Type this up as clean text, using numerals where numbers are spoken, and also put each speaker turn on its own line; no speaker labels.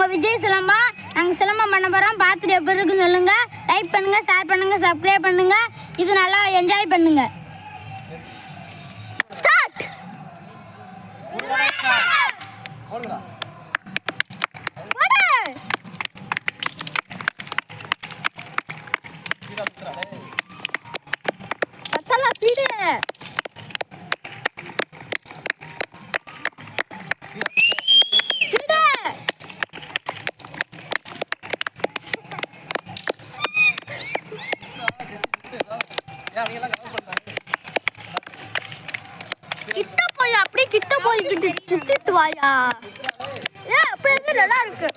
உங்கள் விஜய் சிலம்பம். நாங்கள் சிலம்பம் பண்ண போகிறோம். பார்த்துட்டு எப்படி இருக்குன்னு சொல்லுங்கள். லைக் பண்ணுங்கள், ஷேர் பண்ணுங்கள், சப்ஸ்கிரைப் பண்ணுங்கள். இது நல்லா என்ஜாய் பண்ணுங்கள். ஸ்டார்ட். கிட்ட போய் அப்படியே கிட்ட போய்கிட்டு சுத்திட்டு வாயா. அப்படியே நல்லா இருக்கு.